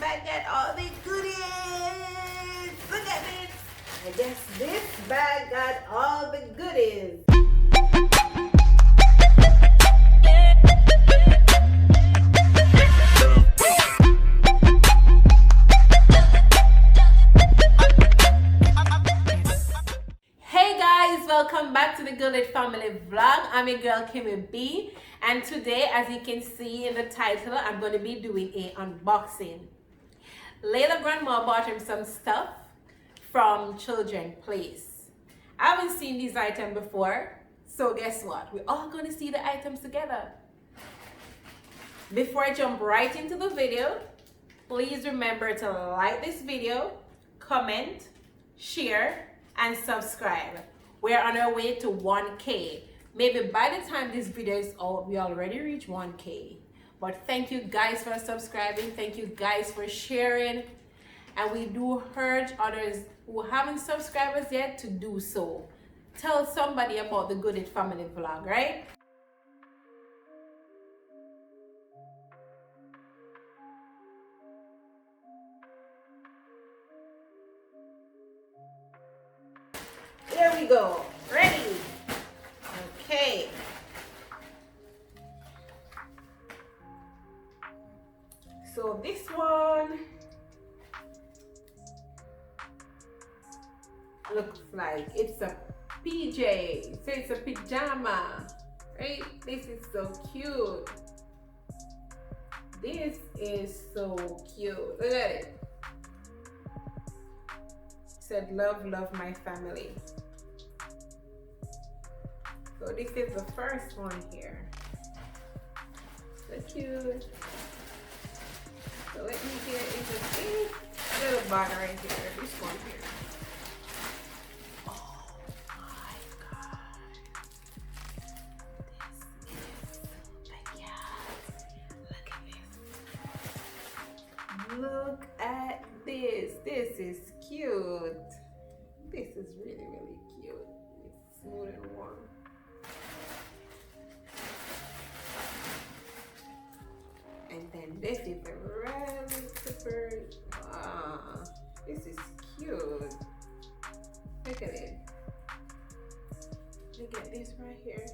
bag got all the goodies. Look at this. I guess this bag got all the goodies. Hey guys, welcome back to the Goodlitt family vlog. I'm your girl KimmyB, and today, as you can see in the title, I'm going to be doing a unboxing. Layla grandma bought him some stuff from Children's Place. I haven't seen these items before, so guess what? We're all going to see the items together. Before I jump right into the video, please remember to like this video, comment, share, and subscribe. We're on our way to 1K. Maybe by the time this video is out, we already reach 1K. But thank you guys for subscribing. Thank you guys for sharing. And we do urge others who haven't subscribed us yet to do so. Tell somebody about the Goodlitt family vlog, right? Here we go. Ready? Okay. So this one looks like it's a PJ. So it's a pajama, right? This is so cute. This is so cute. Look at it. Said love my family. So this is the first one here. So cute. So let me get into this little bag right here. This one here. Oh my god. Look at this. This is cute. This is really cute. It's smooth and warm. And then this is a really super. This is cute. Look at it. Look at this right here.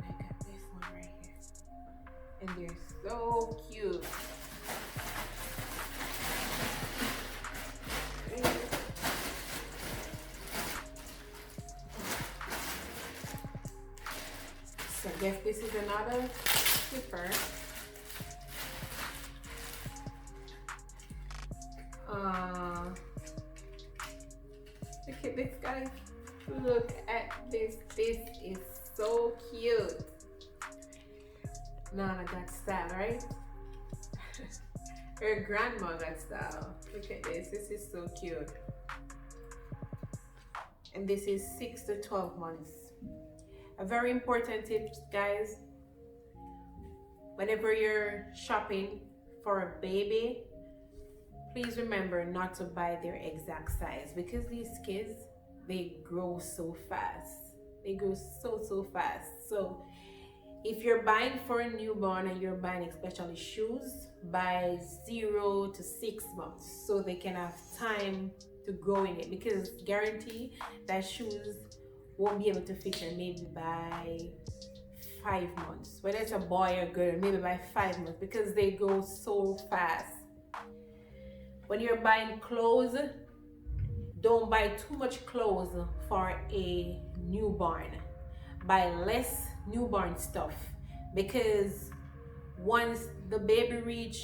I got this one right here. And they're so cute. So I guess this is another slipper. Look at this, guys. Look at this. This is so cute. Nana got style, right? Her grandma got style. Look at this. This is so cute. And this is 6 to 12 months. A very important tip, guys. Whenever you're shopping for a baby, please remember not to buy their exact size, because these kids, they grow so fast. They grow so fast. So if you're buying for a newborn and you're buying especially shoes, buy 0 to 6 months so they can have time to grow in it, because guarantee that shoes won't be able to fit her maybe by 5 months. Whether it's a boy or girl, maybe by 5 months, because they grow so fast. When you're buying clothes, don't buy too much clothes for a newborn. Buy less newborn stuff, because once the baby reach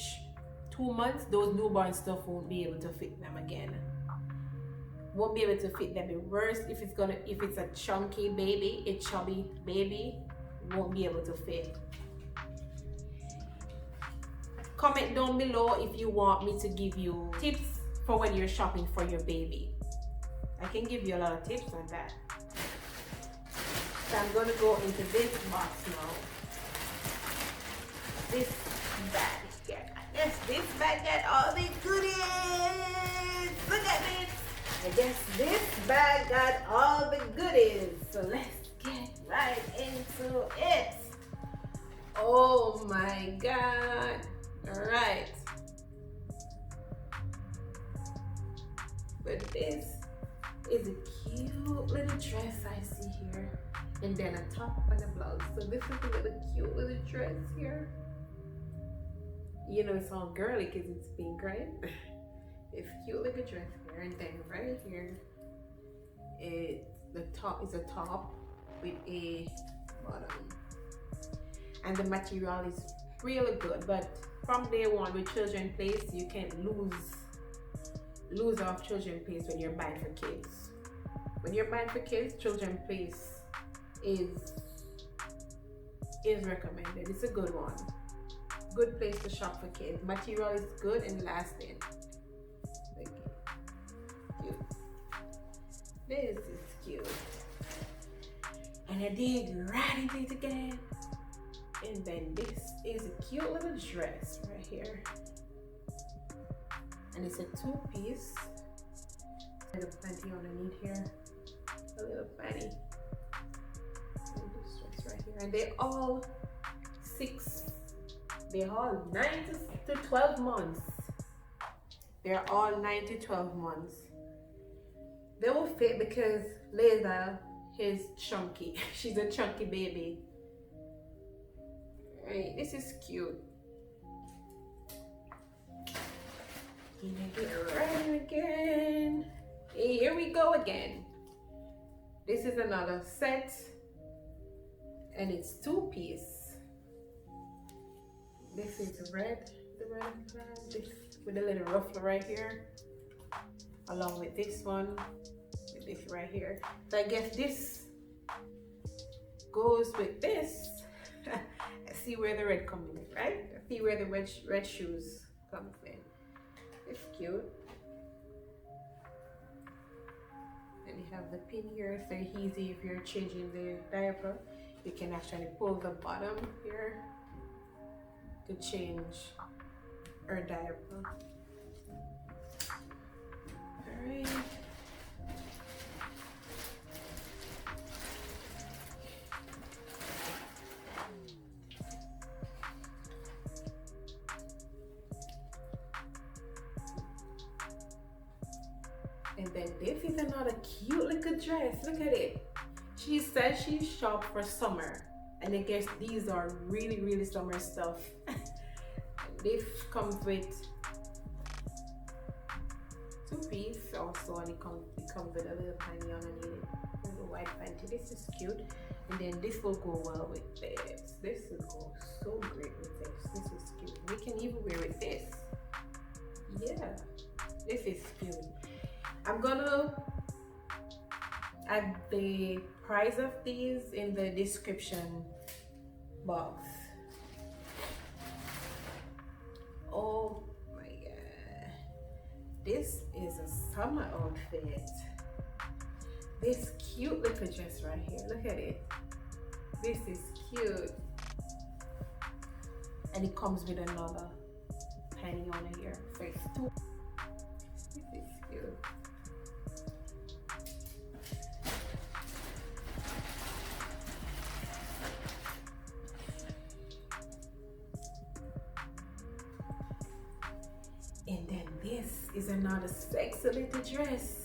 2 months, those newborn stuff won't be able to fit them again. Won't be able to fit them. Worse, if it's a chunky baby, a chubby baby, won't be able to fit. Comment down below if you want me to give you tips for when you're shopping for your baby. I can give you a lot of tips on that. So I'm going to go into this box now. This bag here. Yes, this bag got all the goodies. Look at this. I guess this bag got all the goodies. So let's get right into it. Oh my god. All right. But this is a cute little dress I see here. And then a top and a blouse. So this is a little cute little dress here. You know, it's all girly because it's pink, right? It's cute little dress here. And then right here, the top is a top with a bottom. And the material is really good. But from day one with Children Place, you can't lose off Children Place when you're buying for kids. When you're buying for kids, Children Place is recommended. It's a good one. Good place to shop for kids. Material is good and lasting. Like, cute. This is cute. And I dig right into it again. And then this is a cute little dress right here. And it's a two-piece. A little panty underneath here. A little panty. And this dress right here. And they're all 9 to 12 months. They're all 9 to 12 months. They will fit because Layla is chunky. She's a chunky baby. Right, this is cute. Gonna get ready again. Here we go again. This is another set. And it's two-piece. This is the red this with a little ruffle right here, along with this one, with this right here. So I guess this goes with this. I see where the red comes in, right? I see where the red shoes comes in. It's cute. And you have the pin here, so easy if you're changing the diaper. You can actually pull the bottom here to change her diaper. Alright. And then this is another cute little dress. Look at it. She says she shopped for summer. And I guess these are really summer stuff. This comes with two-piece also, and it comes with a little panty underneath it. A little white panty. This is cute. And then this will go well with this. This will go so great with this. This is cute. We can even wear with this. Yeah, this is cute. I'm gonna add the price of these in the description box. Oh my god, this is a summer outfit. This cute little dress right here, look at it. This is cute. And it comes with another panty on here. So it's two. This is cute. And then this is another sexy little dress.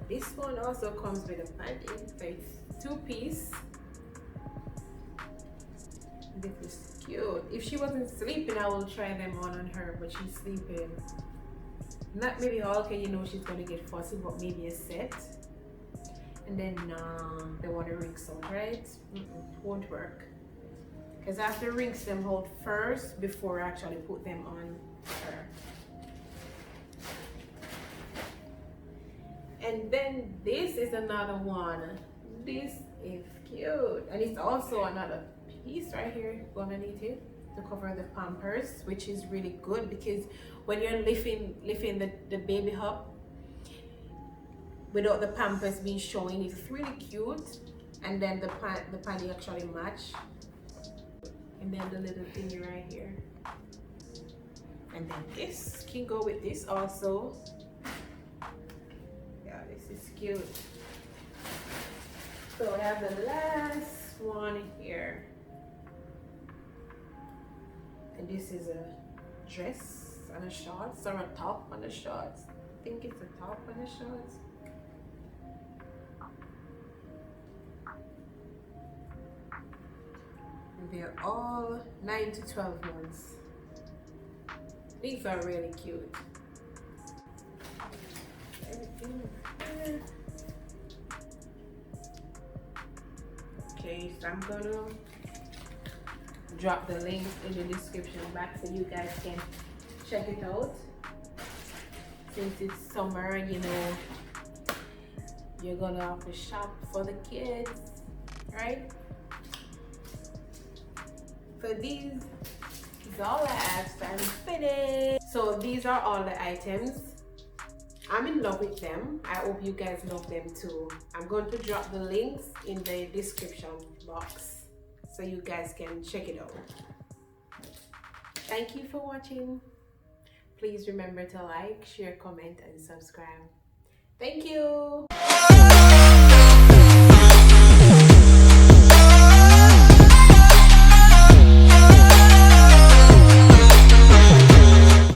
This one also comes with a panty, so it's two-piece. This is cute. If she wasn't sleeping, I will try them on her, but she's sleeping. Not maybe all, okay, you know she's gonna get fussy, but maybe a set. And then they want to rinse out, right? Won't work. Because I have to rinse them out first before I actually put them on her. And then this is another one. This is cute. And it's also another piece right here underneath it to cover the pampers, which is really good because when you're lifting the baby up without the pampers being showing, it's really cute. And then the panty actually match. And then the little thingy right here. And then this can go with this also. Yeah, this is cute. So I have the last one here. And this is a dress on the shorts, or a top on the shorts. I think it's a top on the shorts. They're all 9 to 12 months. These are really cute. Okay, so I'm gonna drop the link in the description box so you guys can check it out. Since it's summer, you know, you're gonna have to shop for the kids, right? So these is all I have, so I'm finished. So these are all the items. I'm in love with them. I hope you guys love them too. I'm going to drop the links in the description box so you guys can check it out. Thank you for watching. Please remember to like, share, comment, and subscribe. Thank you.